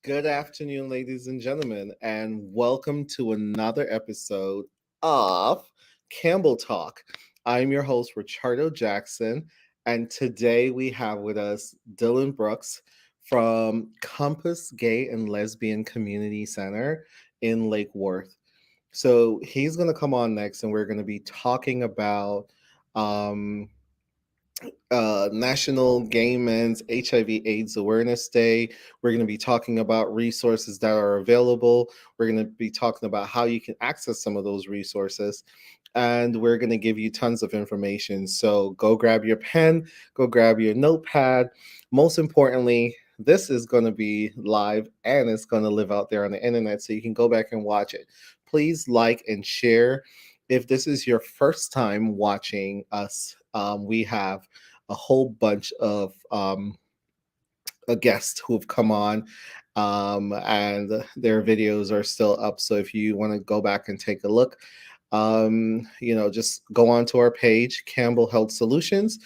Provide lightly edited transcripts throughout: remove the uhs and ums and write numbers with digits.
Good afternoon, ladies and gentlemen, and welcome to another episode of Campbell Talk. I'm your host, Richardo Jackson, and today we have with us Dylan Brooks from Compass Gay and Lesbian Community Center in Lake Worth. So he's going to come on next, and we're going to be talking about um, National Gay Men's HIV/AIDS Awareness Day. We're going to be talking about resources that are available. We're going to be talking about how you can access some of those resources. And we're going to give you tons of information. So go grab your pen, go grab your notepad. Most importantly, this is going to be live and it's going to live out there on the internet so you can go back and watch it. Please like and share. If this is your first time watching us, we have a whole bunch of guests who have come on, and their videos are still up. So if you want to go back and take a look, just go on to our page, Campbell Health Solutions.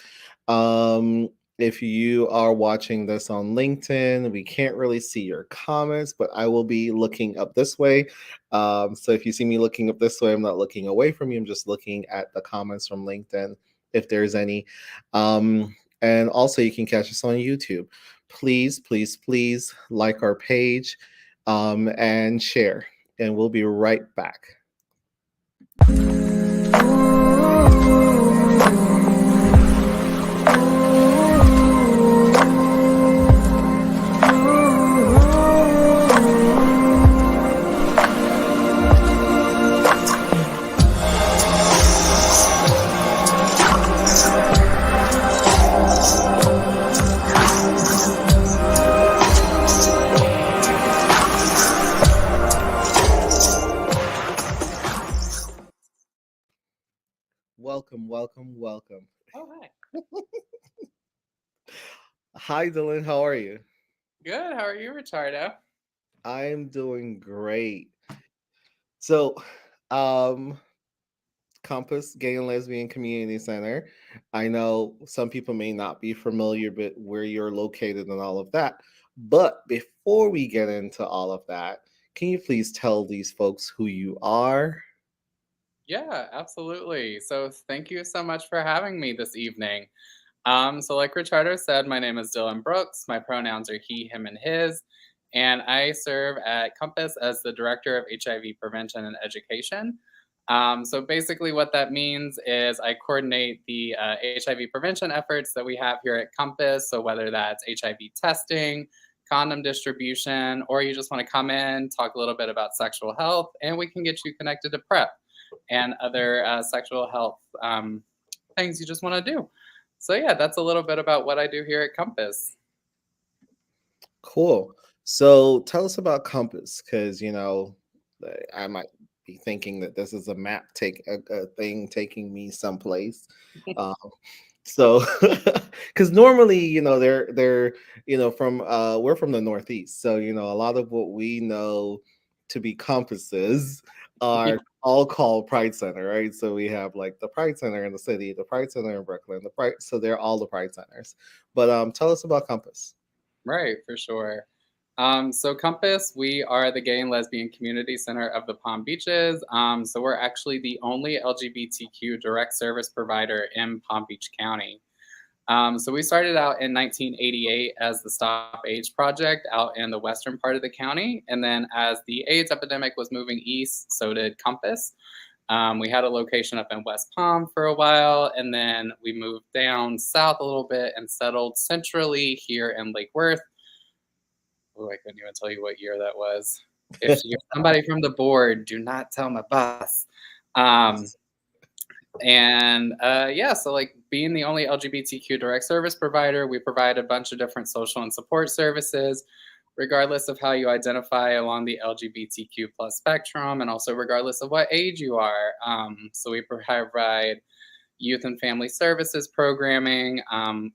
If you are watching this on LinkedIn, we can't really see your comments, but I will be looking up this way. So if you see me looking up this way, I'm not looking away from you. I'm just looking at the comments from LinkedIn, if there's any. And also, you can catch us on YouTube. Please, please, please like our page and share. And we'll be right back. Welcome, welcome, welcome. Oh, hi. Hi, Dylan. How are you? Good. How are you, Richardo? I'm doing great. So, um, Compass Gay and Lesbian Community Center. I know some people may not be familiar with where you're located and all of that. But before we get into all of that, can you please tell these folks who you are? Yeah, absolutely. So, thank you so much for having me this evening. So like Richardo said, my name is Dylan Brooks. My pronouns are he, him, and his. And I serve at Compass as the Director of HIV Prevention and Education. So basically, what that means is I coordinate the HIV prevention efforts that we have here at Compass. So whether that's HIV testing, condom distribution, or you just want to come in, talk a little bit about sexual health, and we can get you connected to PrEP and other sexual health things you just want to do. So yeah, that's a little bit about what I do here at Compass. Cool. So tell us about Compass, because I might be thinking that this is a map a thing taking me someplace. Um, so because normally, they're from we're from the Northeast, so a lot of what we know to be compasses Yeah, are all called Pride Center, right? So we have like the Pride Center in the city, the Pride Center in Brooklyn, the Pride. So they're all the Pride Centers. But tell us about Compass. right, for sure. So Compass, we are the Gay and Lesbian Community Center of the Palm Beaches. So we're actually the only LGBTQ direct service provider in Palm Beach County. So we started out in 1988 as the Stop AIDS Project out in the western part of the county. And then as the AIDS epidemic was moving east, so did Compass. We had a location up in West Palm for a while, and then we moved down south a little bit and settled centrally here in Lake Worth. Oh, I couldn't even tell you what year that was. If you're somebody from the board, do not tell my boss. Um, yeah, so like being the only LGBTQ direct service provider, we provide a bunch of different social and support services, regardless of how you identify along the LGBTQ plus spectrum, and also regardless of what age you are. So we provide youth and family services programming,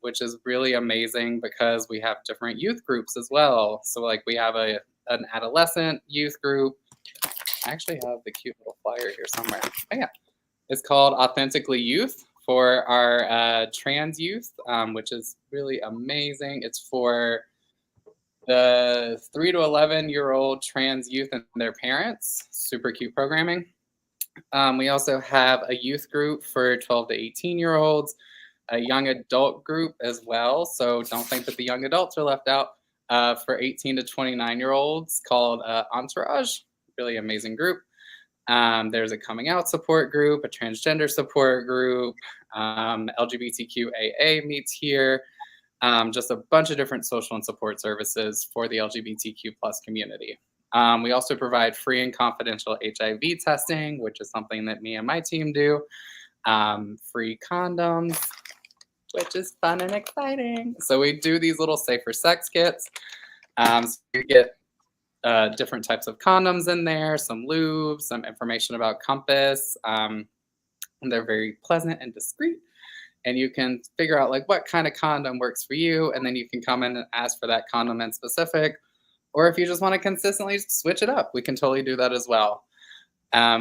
which is really amazing because we have different youth groups as well. So like we have an adolescent youth group. I actually have the cute little flyer here somewhere. Oh, yeah. It's called Authentically Youth for our trans youth, which is really amazing. It's for the 3 to 11-year-old trans youth and their parents. Super cute programming. We also have a youth group for 12 to 18-year-olds, a young adult group as well. So don't think that the young adults are left out. For 18 to 29-year-olds called Entourage, really amazing group. There's a coming out support group, a transgender support group, LGBTQAA meets here, just a bunch of different social and support services for the LGBTQ plus community. We also provide free and confidential HIV testing, which is something that me and my team do. Free condoms, which is fun and exciting. So we do these little safer sex kits. So you get different types of condoms in there, some lube, some information about Compass. And they're very pleasant and discreet. And you can figure out like what kind of condom works for you. And then you can come in and ask for that condom in specific. Or if you just want to consistently switch it up, we can totally do that as well.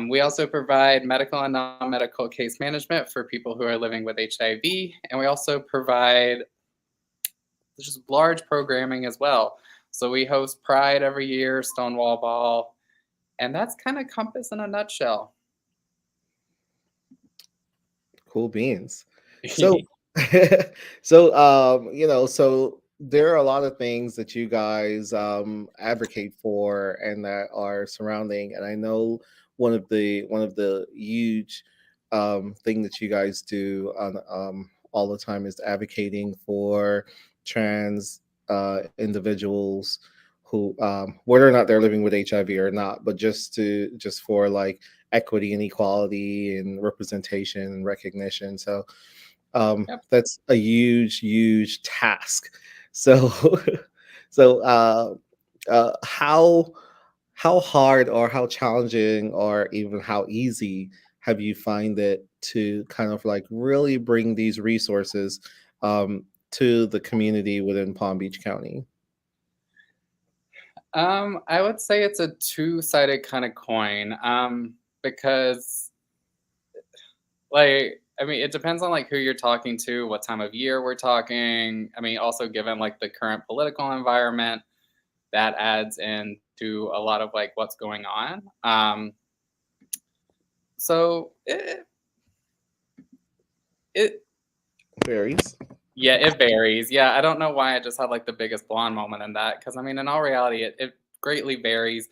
We also provide medical and non-medical case management for people who are living with HIV. And we also provide just large programming as well. So we host Pride every year, Stonewall Ball, and that's kind of Compass in a nutshell. Cool beans. So, so there are a lot of things that you guys advocate for and that are surrounding. And I know one of the huge thing that you guys do on all the time is advocating for trans individuals who whether or not they're living with HIV or not, but just for like equity and equality and representation and recognition. So Yep. that's a huge task. So so how hard or how challenging or even how easy have you find it to kind of like really bring these resources to the community within Palm Beach County? I would say it's a two-sided kind of coin, because, like, I mean, it depends on like who you're talking to, what time of year we're talking. I mean, also given like the current political environment, that adds into a lot of like what's going on. So it Varies. Yeah, it varies. Yeah, I don't know why I just had like the biggest blonde moment in that because I mean, in all reality, it greatly varies.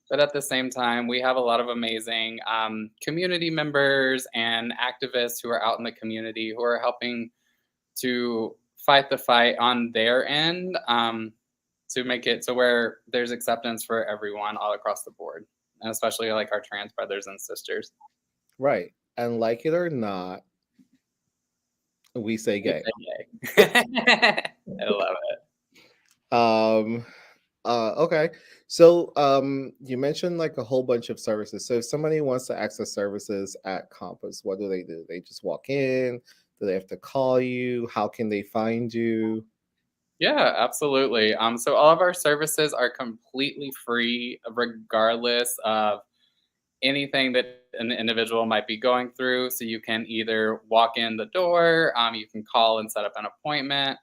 But at the same time, we have a lot of amazing community members and activists who are out in the community who are helping to fight the fight on their end, to make it to where there's acceptance for everyone all across the board, and especially like our trans brothers and sisters. Right. And like it or not, we say We gay. say yay. I love it. Um, okay. So, you mentioned like a whole bunch of services. So, if somebody wants to access services at Compass, what do? They just walk in? Do they have to call you? How can they find you? Yeah, absolutely. So all of our services are completely free, regardless of anything that an individual might be going through. So you can either walk in the door, you can call and set up an appointment,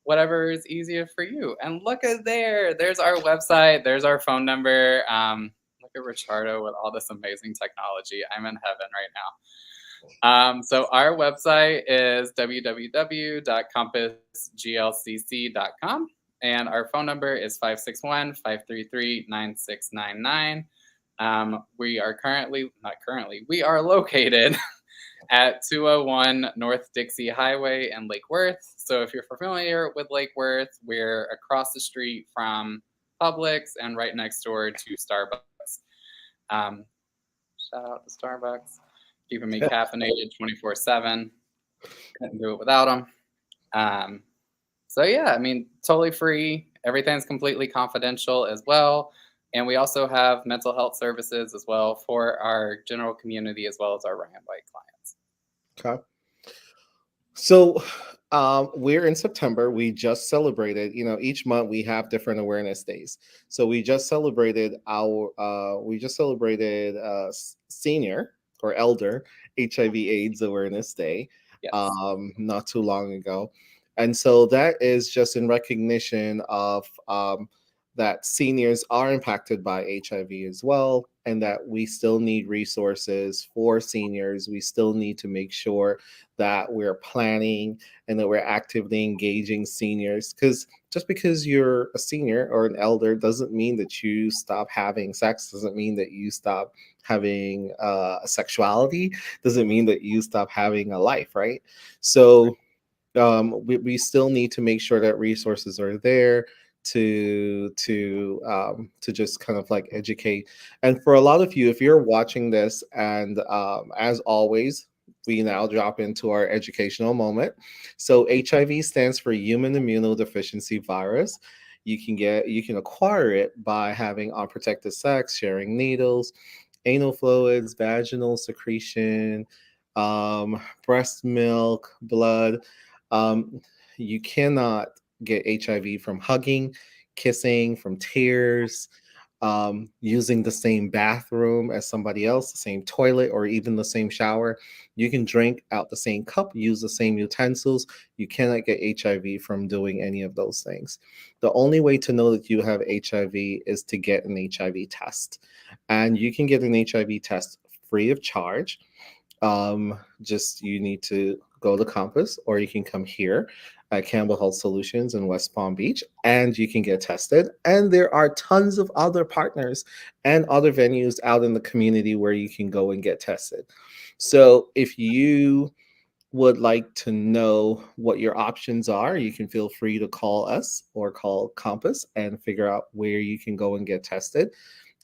whatever is easier for you. And look at there's our website, there's our phone number. Look at Richardo with all this amazing technology. I'm in heaven right now. So our website is www.compassglcc.com, and our phone number is 561-533-9699. We are we are located at 201 North Dixie Highway in Lake Worth. So if you're familiar with Lake Worth, we're across the street from Publix and right next door to Starbucks. Shout out to Starbucks, keeping me caffeinated 24/7. Couldn't do it without them. So yeah, I mean, totally free. Everything's completely confidential as well. And we also have mental health services as well for our general community as well as our rank and white clients. Okay. So, we're in September. We just celebrated. Each month we have different awareness days. So we just celebrated senior or elder HIV/AIDS Awareness Day, Yes. not too long ago, and so that is just in recognition of that seniors are impacted by HIV as well, and that we still need resources for seniors. We still need to make sure that we're planning and that we're actively engaging seniors. Because just because you're a senior or an elder doesn't mean that you stop having sex, doesn't mean that you stop having a sexuality, doesn't mean that you stop having a life, right? So we still need to make sure that resources are there to just kind of like educate. And for a lot of you, if you're watching this, and as always, we now drop into our educational moment. So HIV stands for human immunodeficiency virus. You can acquire it by having unprotected sex, sharing needles, anal fluids, vaginal secretion, breast milk, blood. um, you cannot get HIV from hugging, kissing, from tears, using the same bathroom as somebody else, the same toilet, or even the same shower. You can drink out the same cup, use the same utensils. You cannot get HIV from doing any of those things. The only way to know that you have HIV is to get an HIV test. And you can get an HIV test free of charge. Just you need to go to Compass, or you can come here at Campbell Health Solutions in West Palm Beach, and you can get tested. And there are tons of other partners and other venues out in the community where you can go and get tested. So if you would like to know what your options are, you can feel free to call us or call Compass and figure out where you can go and get tested.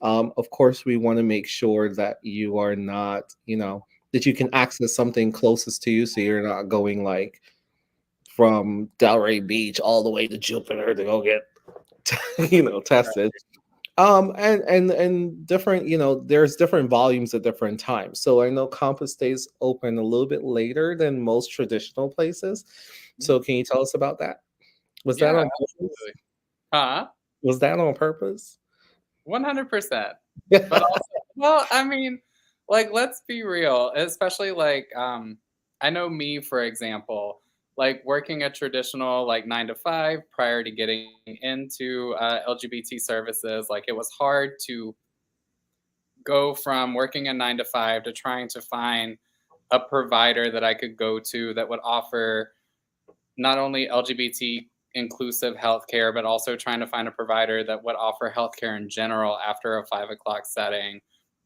Of course, we want to make sure that you are not, that you can access something closest to you, so you're not going like from Delray Beach all the way to Jupiter to go get, tested. And different, there's different volumes at different times. So I know Compass stays open a little bit later than most traditional places. So can you tell us about that? Was that Yeah, on purpose? absolutely. Huh? Was that on purpose? 100%. But also, well, I mean, like, let's be real, especially like, I know me, for example, like working a traditional like 9 to 5 prior to getting into LGBT services, like it was hard to go from working a 9 to 5 to trying to find a provider that I could go to that would offer not only LGBT inclusive healthcare, but also trying to find a provider that would offer healthcare in general after a 5 o'clock setting.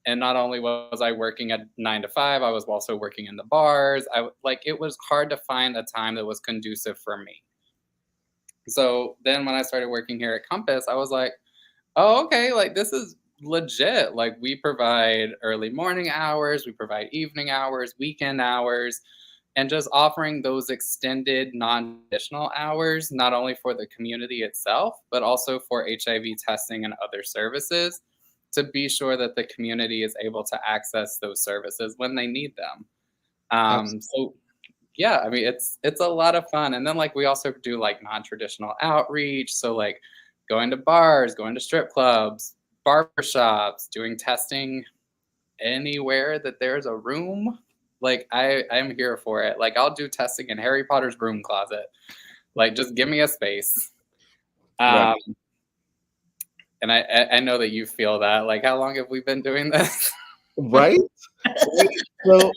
And not only was I working at 9 to 5, I was also working in the bars. Like it was hard to find a time that was conducive for me. So then when I started working here at Compass, I was like, oh, okay, like this is legit. Like we provide early morning hours, we provide evening hours, weekend hours, and just offering those extended non-traditional hours, not only for the community itself, but also for HIV testing and other services to be sure that the community is able to access those services when they need them. So yeah, I mean it's a lot of fun. And then like we also do like non-traditional outreach. So like going to bars, going to strip clubs, barbershops, doing testing anywhere that there's a room. Like I'm here for it. Like I'll do testing in Harry Potter's broom closet. Like just give me a space. Right. Um, and I know that you feel that. Like how long have we been doing this? Right? Right. So,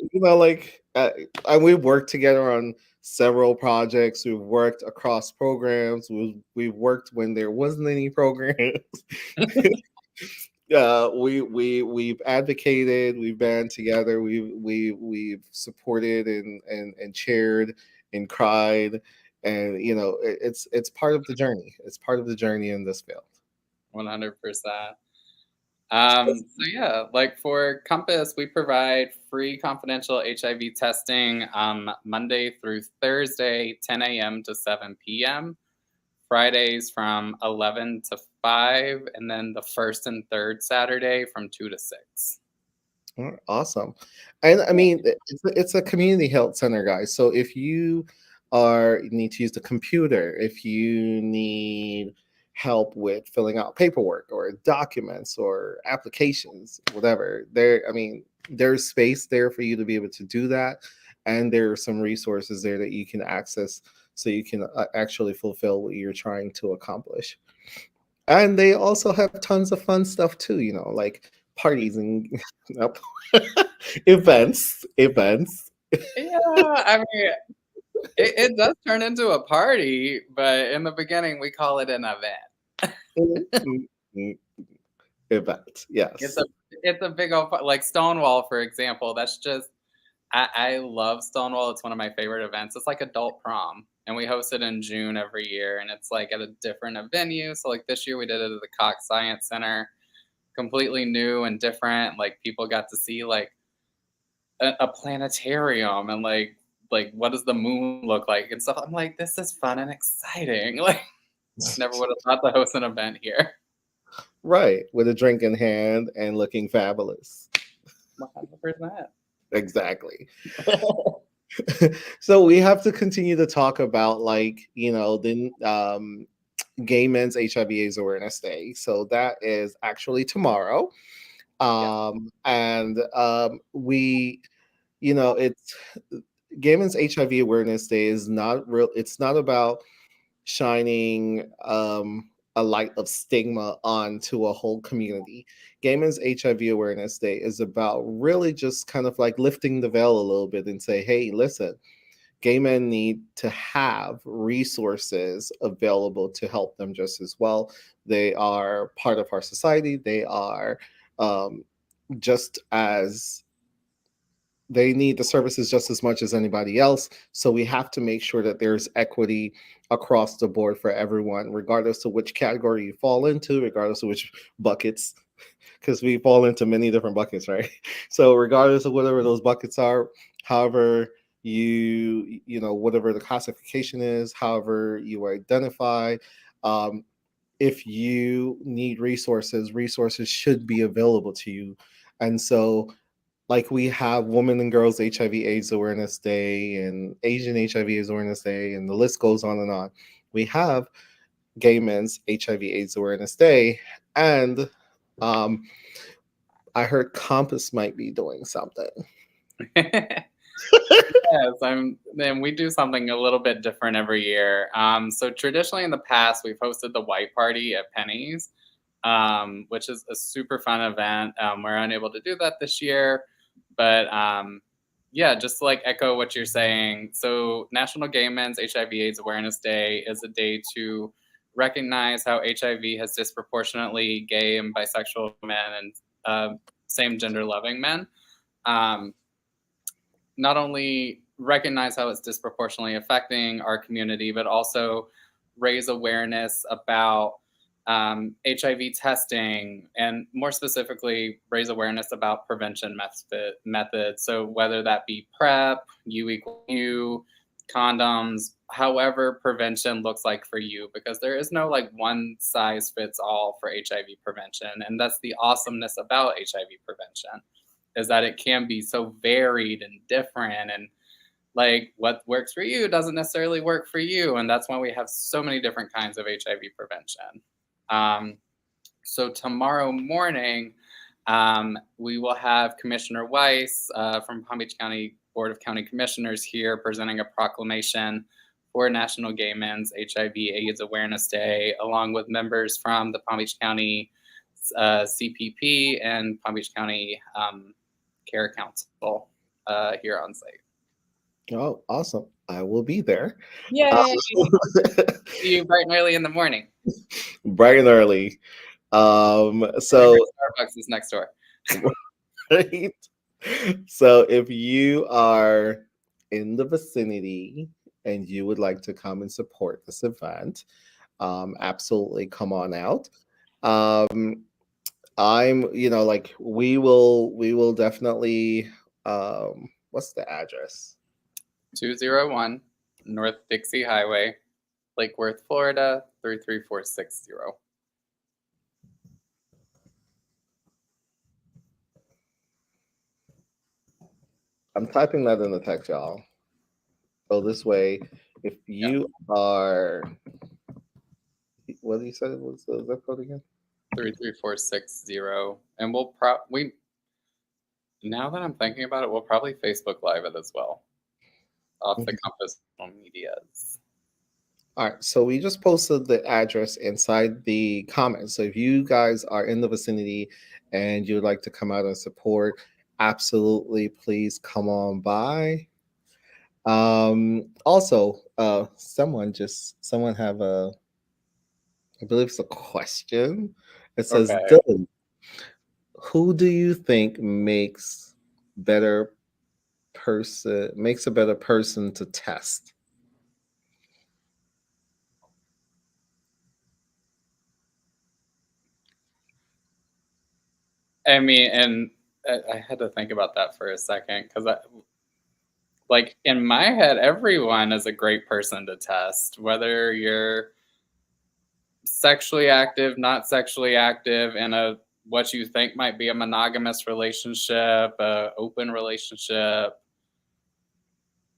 and we've worked together on several projects. We've worked across programs. We've worked when there wasn't any programs. We've advocated. We've been together. We've supported and cheered and cried, and it's part of the journey. It's part of the journey in this field. 100%. So yeah, like for Compass, we provide free confidential HIV testing Monday through Thursday, 10 a.m. to 7 p.m. Fridays from 11 to 5, and then the first and third Saturday from 2 to 6. Awesome. And I Yeah. mean, it's a community health center, guys. So if you need to use the computer, if you need help with filling out paperwork or documents or applications, whatever, I mean, there's space there for you to be able to do that. And there are some resources there that you can access so you can actually fulfill what you're trying to accomplish. And they also have tons of fun stuff too, like parties and Yep. Events. Yeah, I mean, it does turn into a party, but in the beginning, we call it an event. Mm, mm, mm. Events, It's yes. a it's a big old like Stonewall, for example. That's just I love Stonewall. It's one of my favorite events. It's like adult prom, and we host it in June every year, and it's like at a different venue. So like this year, we did it at the Cox Science Center, completely new and different. Like people got to see like a planetarium and like what does the moon look like and stuff. I'm like, this is fun and exciting. Like never would have thought to host an event here. Right, with a drink in hand and looking fabulous. 100%. Exactly. So we have to continue to talk about, like, the Gay Men's HIV/AIDS Awareness Day. So that is actually tomorrow. Yes. And we, it's Gay Men's HIV Awareness Day is not real. It's not about shining a light of stigma onto a whole community. Gay Men's HIV Awareness Day is about really just kind of like lifting the veil a little bit and say, hey, listen, gay men need to have resources available to help them just as well. They are part of our society. They are um, just as they need the services just as much as anybody else. So we have to make sure that there's equity across the board for everyone, regardless of which category you fall into, regardless of which buckets, because we fall into many different buckets, right? So regardless of whatever those buckets are, however whatever the classification is, however you identify, um, if you need resources should be available to you. And so, like, we have Women and Girls HIV/AIDS Awareness Day and Asian HIV/AIDS Awareness Day, and the list goes on and on. We have Gay Men's HIV/AIDS Awareness Day, and um, I heard Compass might be doing something. Yes, and we do something a little bit different every year. So traditionally in the past, we've hosted the White Party at Penny's, which is a super fun event. We're unable to do that this year, but yeah, just to like echo what you're saying. So National Gay Men's HIV/AIDS Awareness Day is a day to recognize how HIV has disproportionately gay and bisexual men and same gender loving men. Um, Not only recognize how it's disproportionately affecting our community, but also raise awareness about HIV testing, and more specifically, raise awareness about prevention methods. So whether that be PrEP, U equal U, condoms, however prevention looks like for you, because there is no like one size fits all for HIV prevention, and that's the awesomeness about HIV prevention is that it can be so varied and different, and like what works for you doesn't necessarily work for you, and that's why we have so many different kinds of HIV prevention. um, so tomorrow morning, we will have Commissioner Weiss from Palm Beach County Board of County Commissioners here presenting a proclamation for National Gay Men's HIV/AIDS Awareness Day, along with members from the Palm Beach County CPP and Palm Beach County Care Council here on site. Oh, awesome. I will be there. Yay! Um, See you bright and early in the morning. bright and early. Remember, So, Starbucks is next door. right? So if you are in the vicinity and you would like to come and support this event, absolutely come on out. Um, like, we will definitely, what's the address? 201 North Dixie Highway, Lake Worth, Florida 33460. I'm typing that in the text, y'all. So this way, if Yeah, you are, what did you say was the zip code again? 33460. And we now that I'm thinking about it, we'll probably Facebook Live it as well off the Mhm. Compass social medias. All right, so we just posted the address inside the comments. So if you guys are in the vicinity and you'd like to come out and support, absolutely, please come on by. Also, someone have a, I believe it's a question. It says, Okay. Dylan, who do you think better makes a better person to test? I mean, and I had to think about that for a second because, like, in my head, everyone is a great person to test, whether you're sexually active, not sexually active, in a what you think might be a monogamous relationship, a open relationship,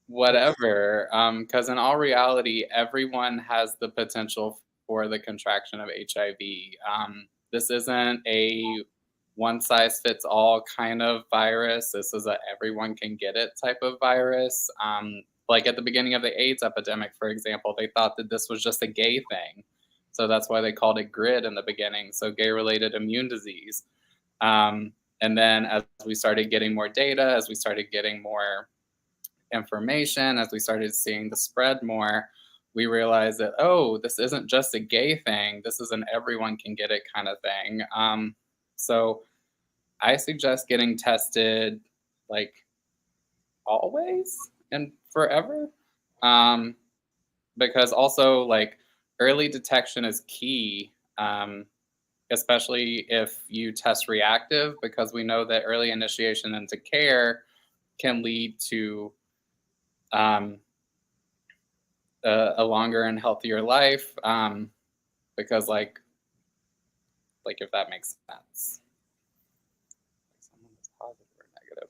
whatever. Because in all reality, everyone has the potential for the contraction of HIV. This isn't a one size fits all kind of virus. This is a everyone can get it type of virus. Like at the beginning of the AIDS epidemic, for example, they thought that this was just a gay thing. So that's why they called it GRID in the beginning. So gay related immune disease. Um, and then as we started getting more data, as we started getting more information, as we started seeing the spread more, we realized that, oh, this isn't just a gay thing. This is an everyone can get it kind of thing. So I suggest getting tested like always and forever. Um, because also, like, early detection is key, especially if you test reactive, because we know that early initiation into care can lead to um, a longer and healthier life. Because like if that makes sense, like someone is positive or negative.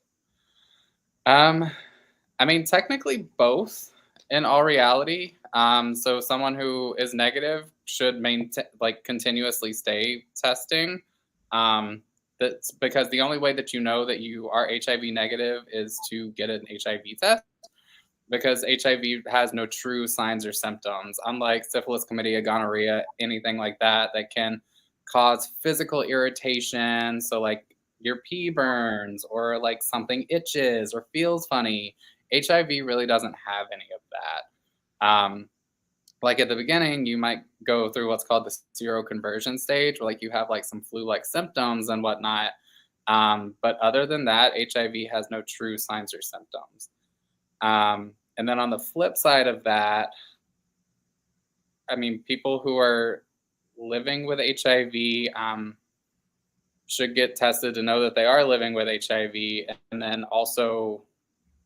I mean, technically both in all reality. So someone who is negative should maintain, like, continuously stay testing. Um, that's because the only way that you know that you are HIV negative is to get an HIV test, because HIV has no true signs or symptoms, unlike syphilis, chlamydia, gonorrhea, anything like that that can cause physical irritation. So, like, your pee burns or like something itches or feels funny. HIV really doesn't have any of that. Like at the beginning, you might go through what's called the seroconversion stage, where like you have like some flu-like symptoms and whatnot. But other than that, HIV has no true signs or symptoms. And then on the flip side of that, I mean, people who are living with HIV should get tested to know that they are living with HIV, and then also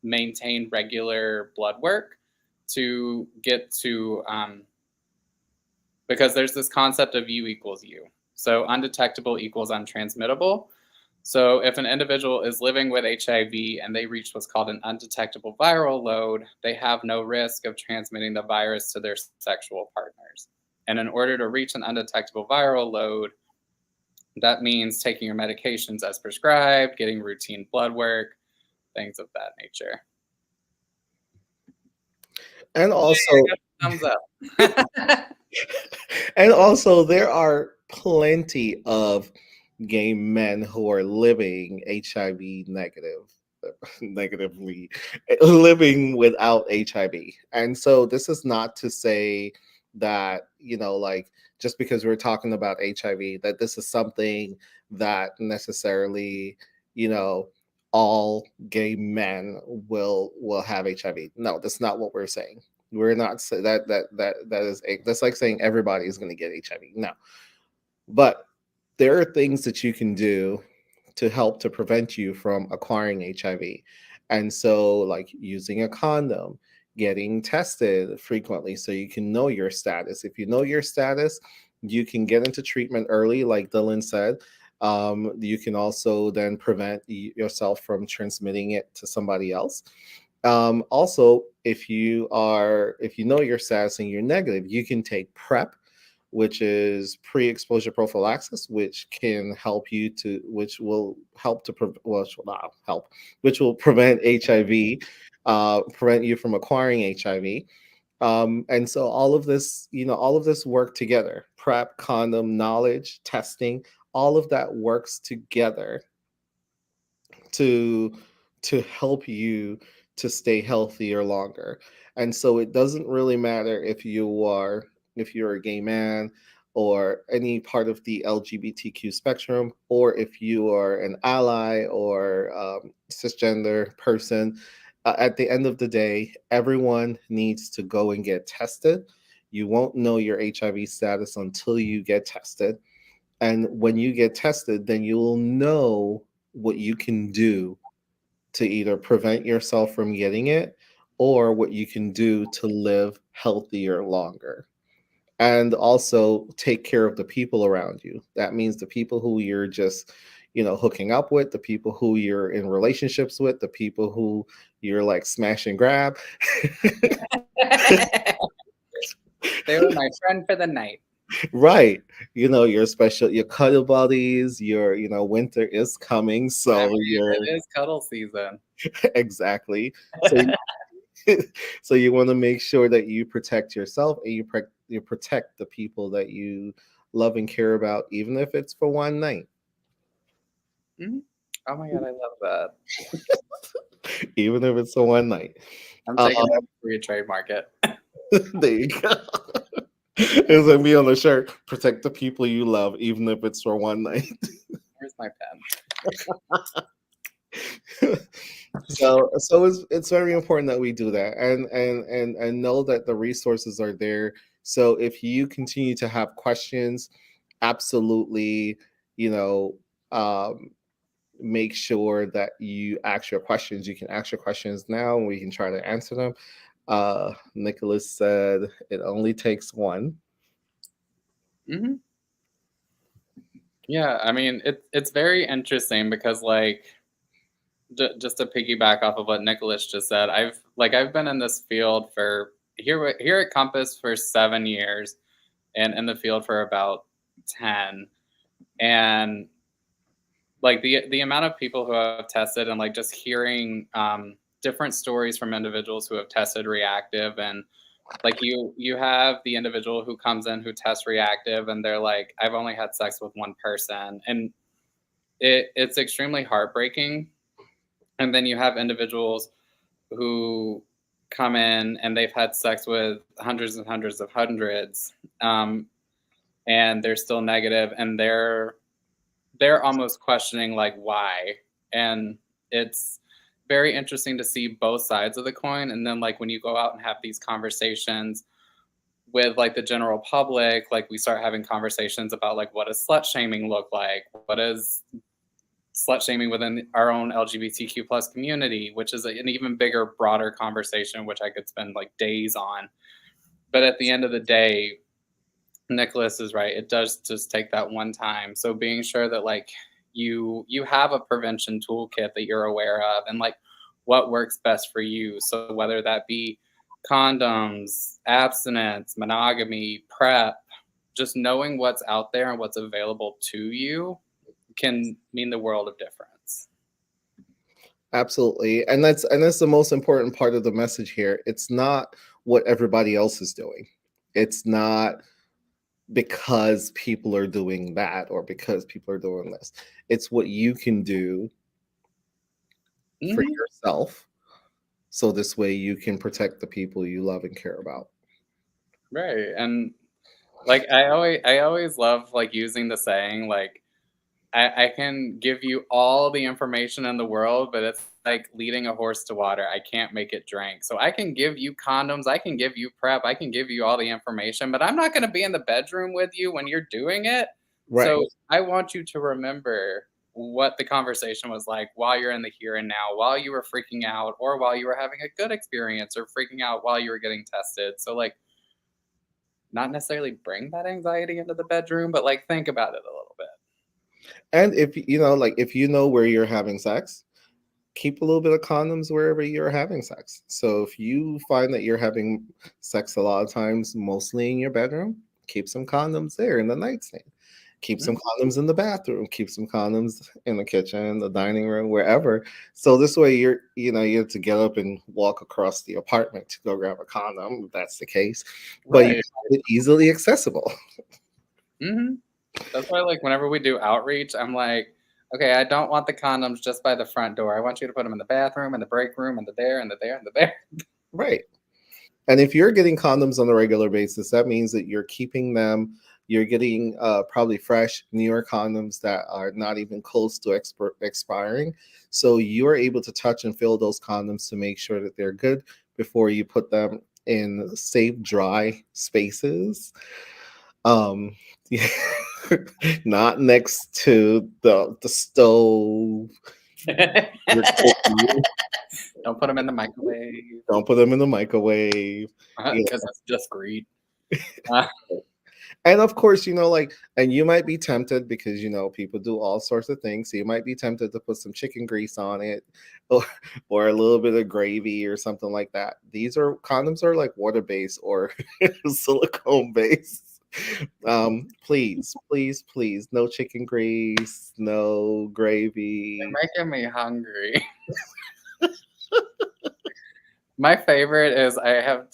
maintain regular blood work to get to, because there's this concept of U equals U. So undetectable equals untransmittable. So if an individual is living with HIV and they reach what's called an undetectable viral load, they have no risk of transmitting the virus to their sexual partners. And in order to reach an undetectable viral load, that means taking your medications as prescribed, getting routine blood work, things of that nature. And Yay, also, I got a thumbs up. and also, there are plenty of gay men who are living HIV negatively, living without HIV. And so, this is not to say that, like, just because we're talking about HIV, that this is something that necessarily, you know, all gay men will have HIV. No, that's not what we're saying. We're not say that's like saying everybody is going to get HIV. No, but there are things that you can do to help to prevent you from acquiring HIV. And so, like using a condom, getting tested frequently so you can know your status. If you know your status, you can get into treatment early, like Dylan said. You can also then prevent yourself from transmitting it to somebody else. Also, if you know your status and you're negative, you can take PrEP, which is pre-exposure prophylaxis, which will help to which will not help, which will prevent HIV, prevent you from acquiring HIV. And so all of this, all of this work together, prep, condom, knowledge, testing, all of that works together to help you to stay healthier longer. And so it doesn't really matter if you're a gay man or any part of the LGBTQ spectrum, or if you are an ally or cisgender person. At the end of the day, everyone needs to go and get tested. You won't know your HIV status until you get tested. And when you get tested, then you'll know what you can do to either prevent yourself from getting it or what you can do to live healthier longer. And also take care of the people around you. That means the people who you're just, hooking up with, the people who you're in relationships with, the people who you're like smash and grab. They were my friend for the night. Right. Your special, your cuddle buddies, winter is coming. I So mean, you're it is cuddle season. exactly. So so you want to make sure that you protect yourself and you protect the people that you love and care about, even if it's for one night. Mhm. Oh my god, I love that. Even if it's for one night. I'm Um, taking that before you trademark it. there you go. It's gonna be on the shirt. Protect the people you love, even if it's for one night. Where's my pen? So it's very important that we do that and know that the resources are there. So if you continue to have questions, absolutely, you know um make sure that you ask your questions. You can ask your questions now and we can try to answer them. Nicholas said it only takes one. Hmm. Yeah, I mean, it's very interesting because like just to piggyback off of what Nicholas just said, I've been in this field for here at Compass for 7 years, and in the field for about 10, and like the amount of people who have tested and like just hearing different stories from individuals who have tested reactive, and like you have the individual who comes in who tests reactive and they're like, I've only had sex with one person, and it's extremely heartbreaking. And then you have individuals who come in and they've had sex with hundreds and hundreds of hundreds, um, and they're still negative, and they're almost questioning like why. And it's very interesting to see both sides of the coin. And then like when you go out and have these conversations with like the general public, like we start having conversations about like what does slut shaming look like, what is slut shaming within our own LGBTQ plus community, which is an even bigger, broader conversation, which I could spend like days on. But at the end of the day, Nicholas is right. It does just take that one time. So being sure that like you have a prevention toolkit that you're aware of, and like what works best for you. So whether that be condoms, abstinence, monogamy, PrEP, just knowing what's out there and what's available to you can mean the world of difference. Absolutely. And that's the most important part of the message here. It's not what everybody else is doing. It's not because people are doing that or because people are doing this. It's what you can do for Hmm. yourself, so this way you can protect the people you love and care about. Right. And like I always love like using the saying like I can give you all the information in the world, but it's like leading a horse to water. I can't make it drink. So I can give you condoms, I can give you PrEP, I can give you all the information, but I'm not going to be in the bedroom with you when you're doing it. Right. So I want you to remember what the conversation was like while you're in the here and now, while you were freaking out, or while you were having a good experience, or freaking out while you were getting tested. So, like, not necessarily bring that anxiety into the bedroom, but like think about it a little bit. And if if you know where you're having sex, keep a little bit of condoms wherever you're having sex. So if you find that you're having sex a lot of times, mostly in your bedroom, keep some condoms there in the nightstand. Keep some Mm, condoms in the bathroom, keep some condoms in the kitchen, the dining room, wherever. So this way you have to get up and walk across the apartment to go grab a condom, if that's the case. But you right. have it easily accessible. Hmm. That's why, like, whenever we do outreach, I'm like, okay, I don't want the condoms just by the front door. I want you to put them in the bathroom, in the break room, and the there, and the there, and the there. Right. And if you're getting condoms on a regular basis, that means that you're keeping them. You're getting probably fresh, newer condoms that are not even close to expiring. So you are able to touch and feel those condoms to make sure that they're good before you put them in safe, dry spaces. Um, not next to the stove. Your cooking. Don't put them in the microwave Don't put them in the microwave. You because that's just greed. Uh, And of course, like, and you might be tempted because people do all sorts of things. So you might be tempted to put some chicken grease on it, or, or a little bit of gravy or something like that. These are condoms are like water based or silicone based. Please, please, please, no chicken grease, no gravy. You're making me hungry. My favorite is I have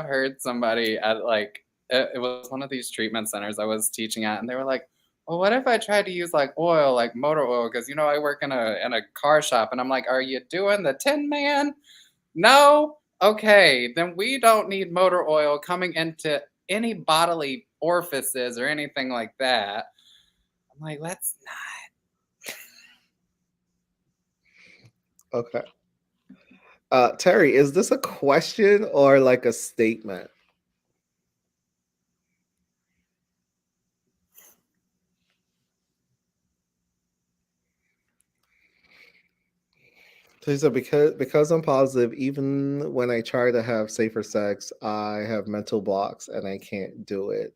heard somebody at like it was one of these treatment centers I was teaching at, and they were like, "Well, what if I tried to use like oil, like motor oil? Because I work in a car shop." And I'm like, "Are you doing the Tin Man? No? Okay, then we don't need motor oil coming into any bodily orifices or anything like that." I'm like, "Let's Okay. Terry, is this a question or like a statement? So because I'm positive, even when I try to have safer sex, I have mental blocks and I can't do it.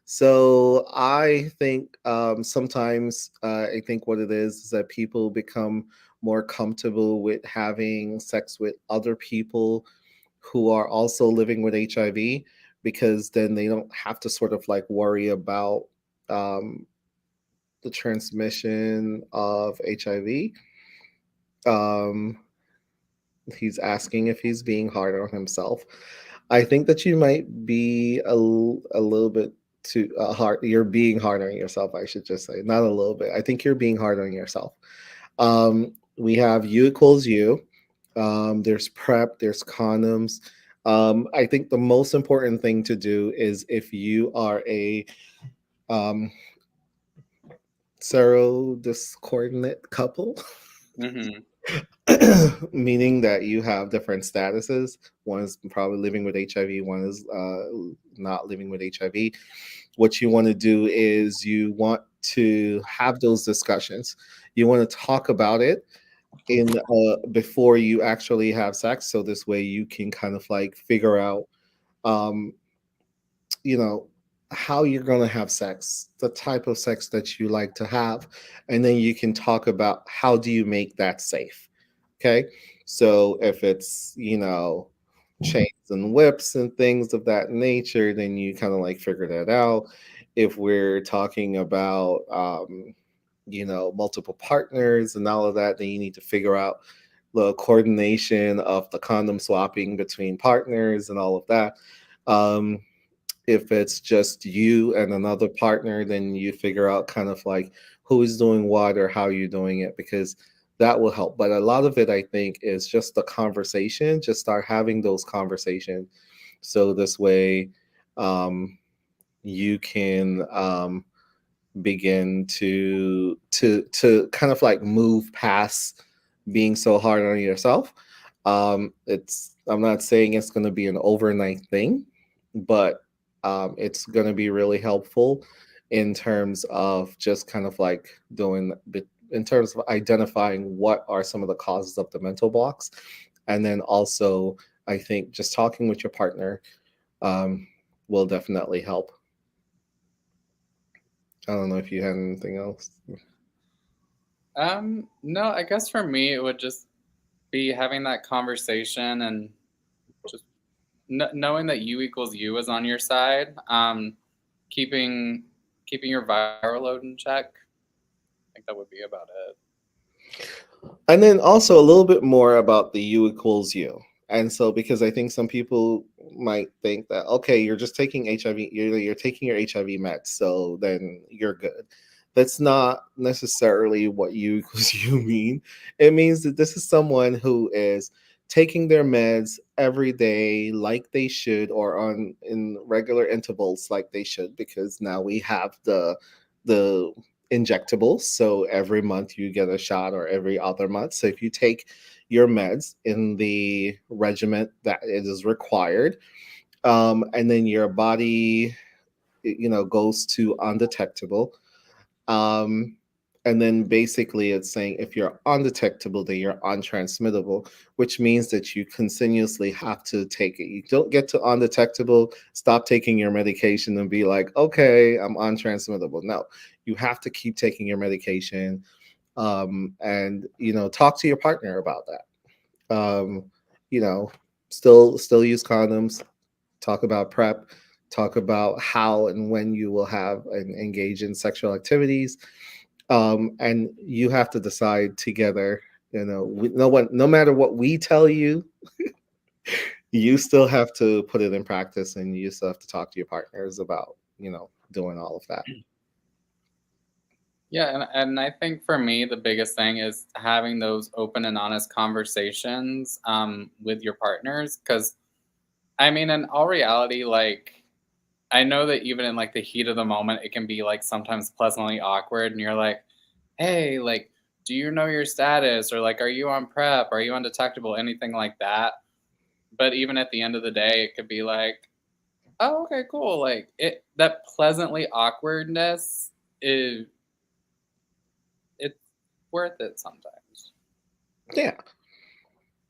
So I think sometimes I think what it is that people become more comfortable with having sex with other people who are also living with HIV because then they don't have to sort of like worry about um, the transmission of HIV. Um, he's asking if he's being hard on himself. I think that you might be a little bit too hard. You're being hard on yourself. I should just say, not a little bit. I think you're being hard on yourself. We have you equals you. There's prep. There's condoms. I think the most important thing to do is if you are a um, discordant couple. not." Meaning that you have different statuses. One is probably living with HIV, one is not living with HIV. What you want to do is you want to have those discussions. You want to talk about it in before you actually have sex, so this way you can kind of like figure out um, you know how you're going to have sex, the type of sex that you like to have, and then you can talk about how do you make that safe. Okay, so if it's chains and whips and things of that nature, then you kind of like figure that out. If we're talking about multiple partners and all of that, then you need to figure out the coordination of the condom swapping between partners and all of that. um, if it's just you and another partner, then you figure out kind of like who is doing what or how you're doing it, because that will help. But a lot of it, I think, is just the conversation. Just start having those conversations. So this way, um, you can begin to kind of like move past being so hard on yourself. It's I'm not saying it's going to be an overnight thing, but it's going to be really helpful in terms of just kind of like in terms of identifying what are some of the causes of the mental blocks, and then also I think just talking with your partner um, will definitely help. I don't know if you had anything else. No, I guess for me it would just be having that conversation and just knowing that you equals you is on your side. Keeping keeping your viral load in check. I think that would be about it. And then also a little bit more about the U equals U. And so, because I think some people might think that, okay, you're just taking HIV, you're taking your HIV meds, so then you're good. That's not necessarily what U equals U mean. It means that this is someone who is taking their meds every day like they should, or on in regular intervals like they should, because now we have the injectables. So every month you get a shot, or every other month. So if you take your meds in the regimen that it is required, and then your body, goes to undetectable. Um, and then basically it's saying if you're undetectable, then you're untransmittable, which means that you continuously have to take it. You don't get to undetectable, stop taking your medication and be like, okay, I'm untransmittable. No, you have to keep taking your medication, and talk to your partner about that. You know, still use condoms, talk about PrEP, talk about how and when you will have and engage in sexual activities, and you have to decide together. No matter what we tell you, you still have to put it in practice, and you still have to talk to your partners about doing all of that. Yeah, and I think for me, the biggest thing is having those open and honest conversations with your partners. Because, I mean, in all reality, like, I know that even in like the heat of the moment, it can be like sometimes pleasantly awkward. And you're like, hey, like, do you know your status? Or like, are you on PrEP? Are you undetectable? Anything like that. But even at the end of the day, it could be like, oh, okay, cool. Like, that pleasantly awkwardness is it's worth it sometimes. Yeah,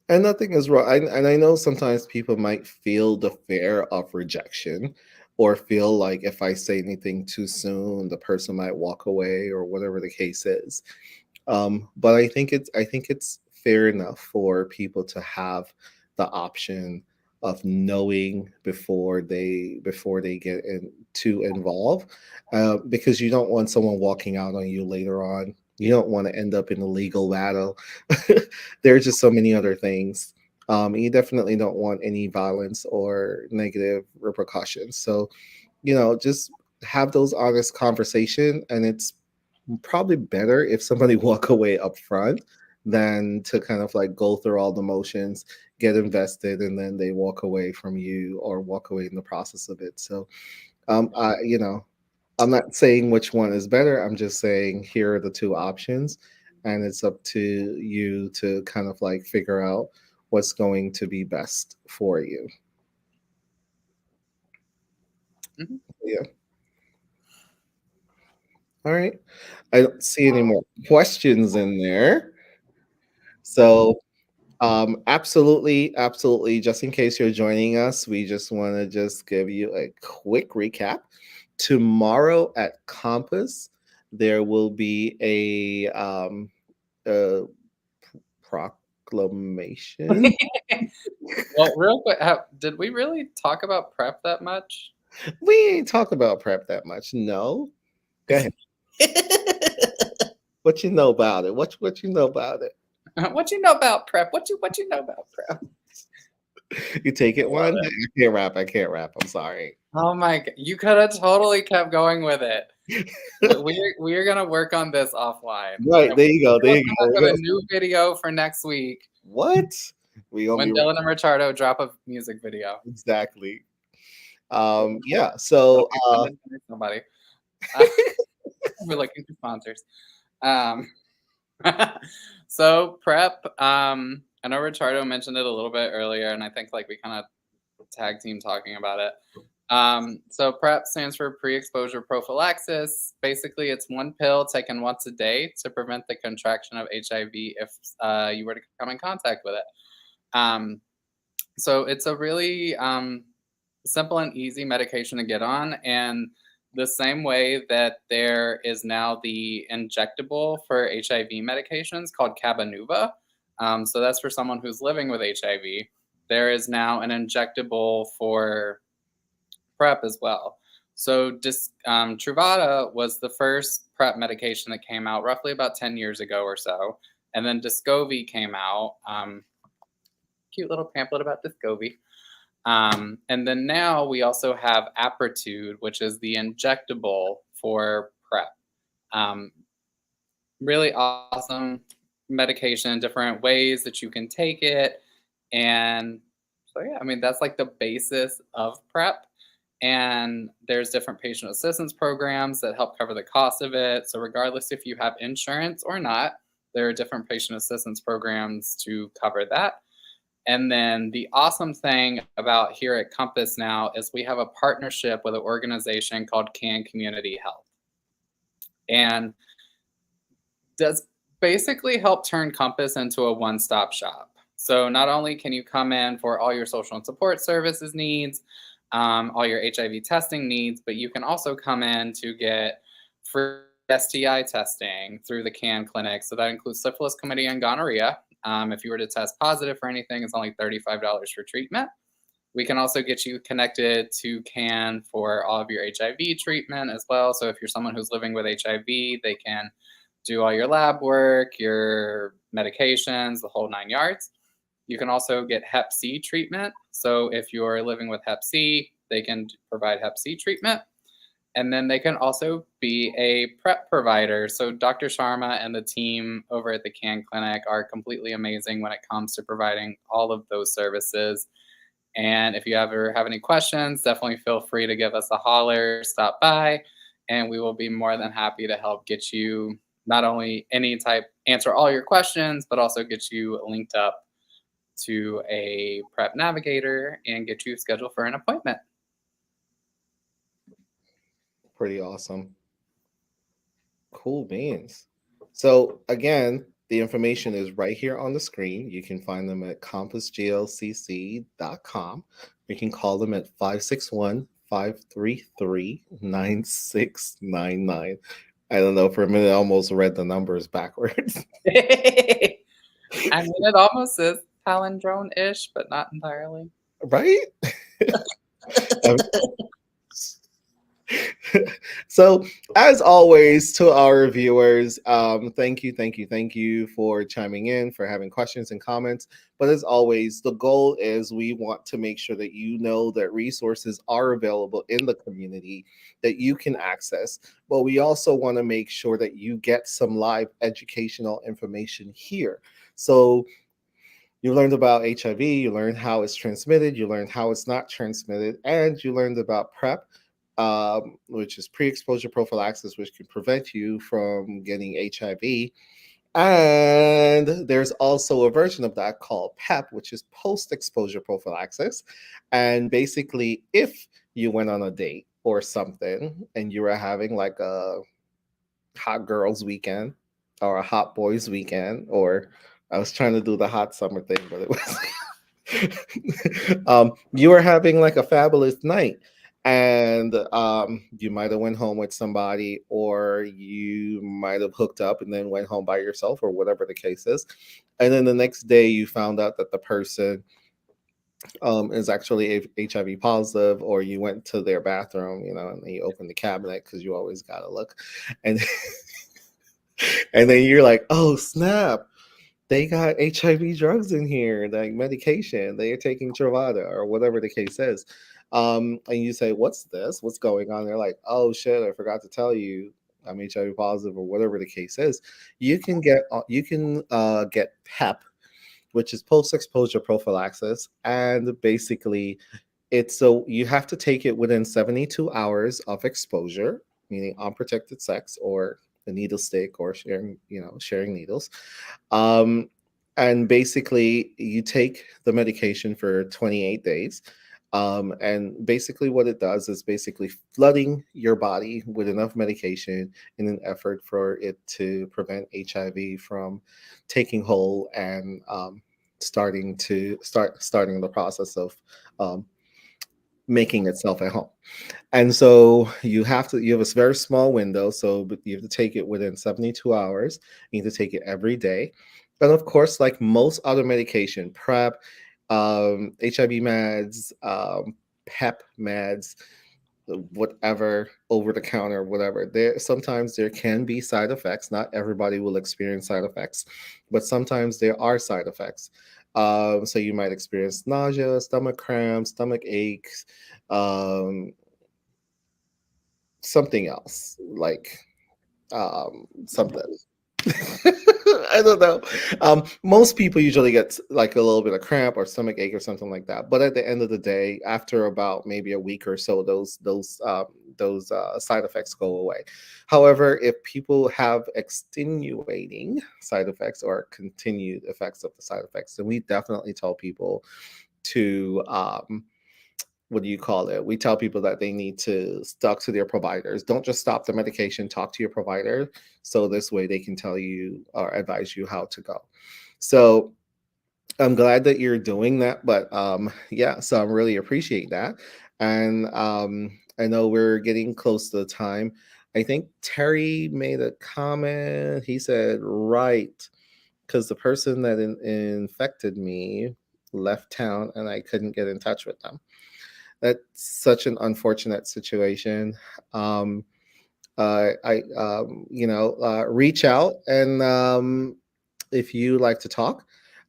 and nothing is wrong. And I know sometimes people might feel the fear of rejection, or feel like if I say anything too soon, the person might walk away, or whatever the case is. But I think it's fair enough for people to have the option of knowing before they get too involved, because you don't want someone walking out on you later on. You don't want to end up in a legal battle. There are just so many other things. You definitely don't want any violence or negative repercussions. So just have those honest conversation, and it's probably better if somebody walk away up front than to kind of like go through all the motions, get invested, and then they walk away from you, or walk away in the process of it. So, I'm not saying which one is better. I'm just saying here are the two options, and it's up to you to kind of like figure out what's going to be best for you. Mhm. Yeah. All right. I don't see any more questions in there. So, absolutely, absolutely. Just in case you're joining us, we just want to just give you a quick recap. Tomorrow at Compass, there will be a proclamation. Well, real quick, did we really talk about PrEP that much? We ain't talked about prep that much. No. Go ahead. What you know about it? What you know about it? What you know about PrEP? What you know about PrEP? You take I it love one. it. I can't rap. I can't rap. I'm sorry. Oh my god, you could have totally kept going with it. We're gonna work on this offline, Right, and there you go. There we'll you come go. up with a new video for next week What? We gonna when be Dylan and Ricardo drop a music video. exactly. Yeah. It'll So, be funded by somebody. Uh, we're looking for sponsors. Um, so PrEP. I know Ricardo mentioned it a little bit earlier, and I think like we kind of tag team talking about it. So PrEP stands for pre-exposure prophylaxis. Basically, it's one pill taken once a day to prevent the contraction of HIV if you were to come in contact with it. Um, so it's a really simple and easy medication to get on, and the same way that there is now the injectable for HIV medications called Cabenuva. So that's for someone who's living with HIV. There is now an injectable for PrEP as well. So, Truvada was the first PrEP medication that came out roughly about 10 years ago or so. And then Descovy came out. Cute little pamphlet about Descovy. And then now we also have Apretude, which is the injectable for PrEP. Um, really awesome medication, different ways that you can take it. And so, yeah, I mean, that's like the basis of PrEP. And there's different patient assistance programs that help cover the cost of it. So, regardless if you have insurance or not, there are different patient assistance programs to cover that. And then the awesome thing about here at Compass now is we have a partnership with an organization called Can Community Health. And does basically help turn Compass into a one-stop shop. So not only can you come in for all your social and support services needs, all your HIV testing needs, but you can also come in to get free STI testing through the CAN clinic. So that includes syphilis, chlamydia, and gonorrhea. If you were to test positive for anything, it's only $35 for treatment. We can also get you connected to CAN for all of your HIV treatment as well. So if you're someone who's living with HIV, they can do all your lab work, your medications, the whole 9 yards. You can also get Hep C treatment. So if you're living with Hep C, they can provide Hep C treatment. And then they can also be a PrEP provider. So Dr. Sharma and the team over at the CAN Clinic are completely amazing when it comes to providing all of those services. And if you ever have any questions, definitely feel free to give us a holler, stop by, and we will be more than happy to help get you not only answer all your questions, but also get you linked up to a PrEP navigator and get you scheduled for an appointment. Pretty awesome. Cool beans. So again, the information is right here on the screen. You can find them at compassglcc.com. You can call them at 561-533-9699. I don't know, for a minute I almost read the numbers backwards. I mean, it almost is palindrome-ish, but not entirely. Right? Um, so as always, to our viewers, thank you for chiming in, for having questions and comments. But as always, the goal is we want to make sure that you know that resources are available in the community that you can access, but we also want to make sure that you get some live educational information here. So you learned about HIV, you learned how it's transmitted, you learned how it's not transmitted, and you learned about PrEP, which is pre exposure prophylaxis, which can prevent you from getting HIV. And there's also a version of that called PEP, which is post exposure prophylaxis. And basically, if you went on a date or something and you were having like a hot girls weekend or a hot boys weekend, or I was trying to do the hot summer thing, but it was you were having like a fabulous night, and you might have went home with somebody, or you might have hooked up and then went home by yourself, or whatever the case is. And then the next day you found out that the person is actually HIV positive, or you went to their bathroom, and then you opened the cabinet because you always gotta look, and and then you're like, oh snap, they got HIV drugs in here, like medication. They are taking Truvada or whatever the case is. And you say, what's this? What's going on? They're like, oh shit, I forgot to tell you, I'm HIV positive, or whatever the case is. You can get PEP, which is post exposure prophylaxis, and basically it's so you have to take it within 72 hours of exposure, meaning unprotected sex or the needle stick or sharing needles. Um, and basically, you take the medication for 28 days. And basically, what it does is basically flooding your body with enough medication in an effort for it to prevent HIV from taking hold and starting the process of um, making itself at home. And so you have a very small window, so you have to take it within 72 hours. You need to take it every day. And of course, like most other medication, PrEP, HIV meds, PEP meds, whatever over the counter, whatever. There sometimes there can be side effects. Not everybody will experience side effects, but sometimes there are side effects. So you might experience nausea, stomach cramps, stomach aches, um, something else like something. I don't know. Most people usually get like a little bit of cramp or stomach ache or something like that. But at the end of the day, after about maybe a week or so, those side effects go away. However, if people have extenuating side effects or continued effects of the side effects, then we definitely tell people to what do you call it? We tell people that they need to stuck to their providers. Don't just stop the medication, talk to your provider. So this way they can tell you or advise you how to go. So I'm glad that you're doing that. But yeah, so I really appreciate that. And I know we're getting close to the time. I think Terry made a comment. He said, right, because the person that infected me left town and I couldn't get in touch with them. That's such an unfortunate situation. Um, reach out and if you like to talk,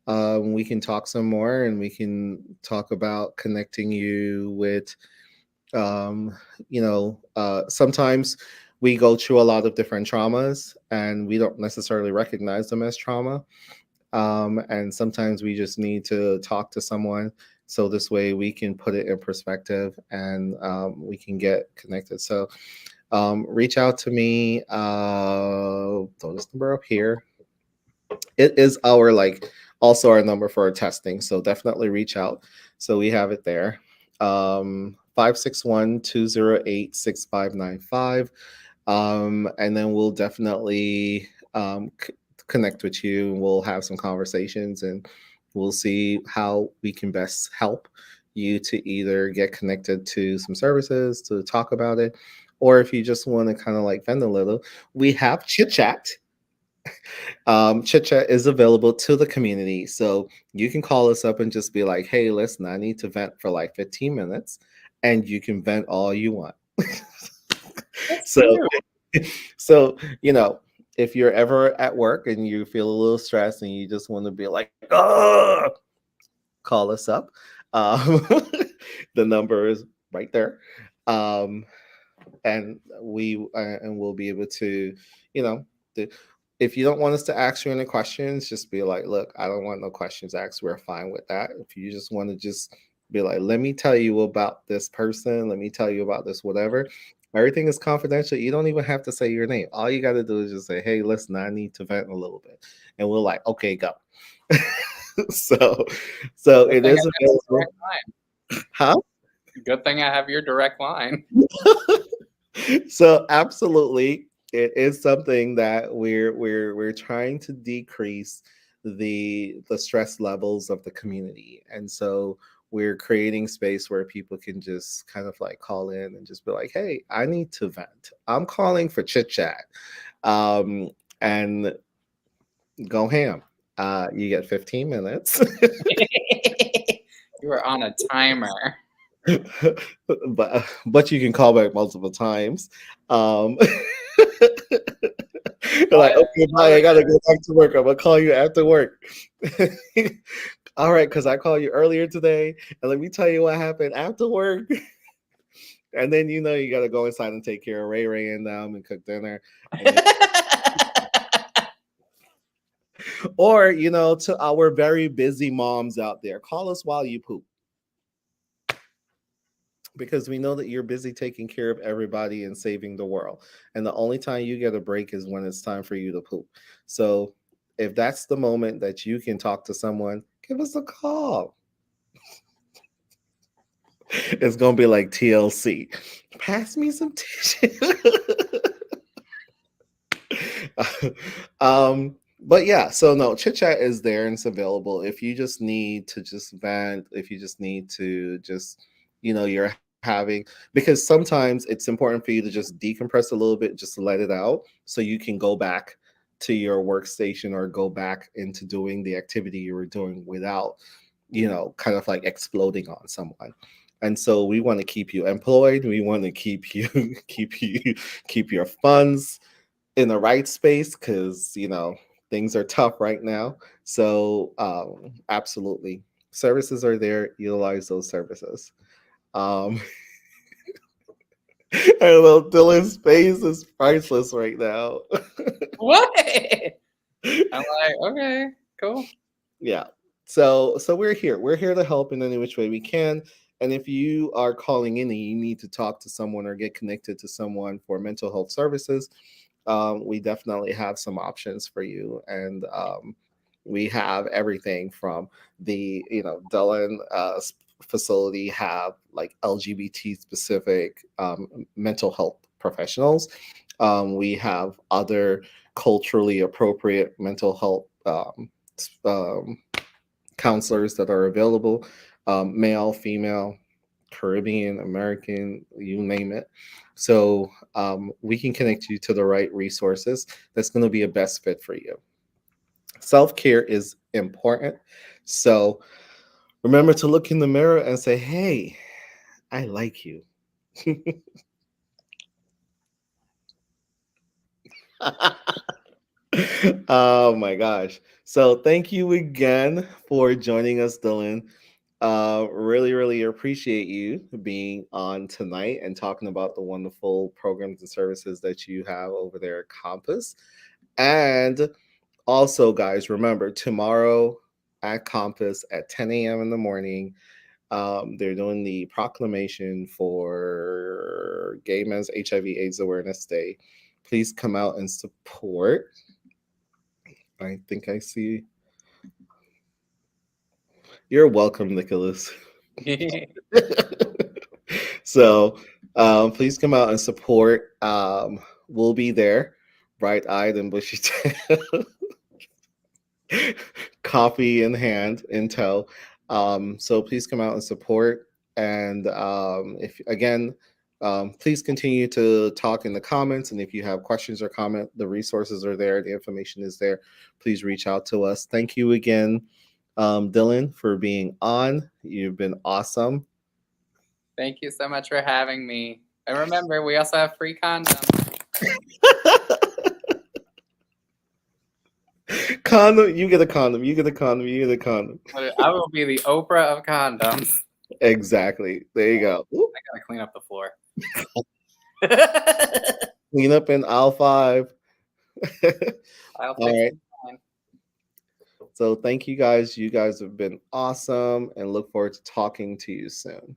we can talk some more and we can talk about connecting you with, um, sometimes we go through a lot of different traumas and we don't necessarily recognize them as trauma. And sometimes we just need to talk to someone so this way we can put it in perspective and we can get connected. So reach out to me. Throw this number up here. It is our like also our number for our testing. So definitely reach out. So we have it there. 561-208-6595. And then we'll definitely connect with you and we'll have some conversations and we'll see how we can best help you to either get connected to some services to talk about it, or if you just want to kind of like vent a little, we have chit chat. Chit chat is available to the community. So you can call us up and just be like, hey, listen, I need to vent for like 15 minutes, and you can vent all you want. That's So, cute. so, if you're ever at work and you feel a little stressed and you just want to be like, oh, call us up. Um, the number is right there. Um, and we'll be able to, you know, the, if you don't want us to ask you any questions, just be like, look, I don't want no questions asked. We're fine with that. If you just want to just be like, let me tell you about this person, let me tell you about this whatever. Everything is confidential. You don't even have to say your name. All you got to do is just say, hey, listen, I need to vent a little bit. And we're like, okay, go. so so Good it thing I is have your available. direct line. Huh? Good thing I have your direct line. So absolutely it is something that we're trying to decrease the stress levels of the community, and so we're creating space where people can just kind of like call in and just be like, hey, I need to vent, I'm calling for chit chat, um and go ham. You get 15 minutes. You were on a timer. but you can call back multiple times. Um, you're like, But okay, bye. I gotta go back to work. I'm gonna call you after work. All right, because I called you earlier today, and let me tell you what happened after work. And then you gotta go inside and take care of Ray Ray and them and cook dinner. And or to our very busy moms out there, call us while you poop. Because we know that you're busy taking care of everybody and saving the world. And the only time you get a break is when it's time for you to poop. So if that's the moment that you can talk to someone, give us a call. It's going to be like TLC. Pass me some tissue. But yeah, so no, chit chat is there and it's available. If you just need to just vent, if you just need to just, you're having, because sometimes it's important for you to just decompress a little bit, just to let it out so you can go back to your workstation or go back into doing the activity you were doing without, kind of like exploding on someone. And so we want to keep you employed. We want to keep you keep your funds in the right space, because things are tough right now. So absolutely, services are there. Utilize those services. um I don't know, Dylan's face is priceless right now. What? I'm like, okay, cool. Yeah. So we're here. We're here to help in any which way we can. And if you are calling in and you need to talk to someone or get connected to someone for mental health services, we definitely have some options for you. And we have everything from the Dylan facility have like LGBT specific mental health professionals. We have other culturally appropriate mental health um, counselors that are available, male, female, Caribbean, American, you name it. So we can connect you to the right resources that's going to be a best fit for you. Self care is important. So remember to look in the mirror and say, hey, I like you. Oh my gosh. So thank you again for joining us, Dylan. Really, really appreciate you being on tonight and talking about the wonderful programs and services that you have over there at Compass. And also, guys, remember tomorrow at Compass at 10 a.m. in the morning, they're doing the proclamation for Gay Men's HIV/AIDS Awareness Day. Please come out and support. I think I see. You're welcome, Nicholas. So please come out and support. We'll be there, bright eyed and bushy tailed, coffee in hand, in tow. So please come out and support. And if again, please continue to talk in the comments. And if you have questions or comment, the resources are there. The information is there. Please reach out to us. Thank you again, Dylan, for being on. You've been awesome. Thank you so much for having me. And remember, we also have free condoms. Condom, you get a condom, you get a condom, you get a condom. I will be the Oprah of condoms. Exactly. There you go. I gotta clean up the floor. Clean up in aisle 5. I'll All fix right. mine. So thank you guys. You guys have been awesome and look forward to talking to you soon.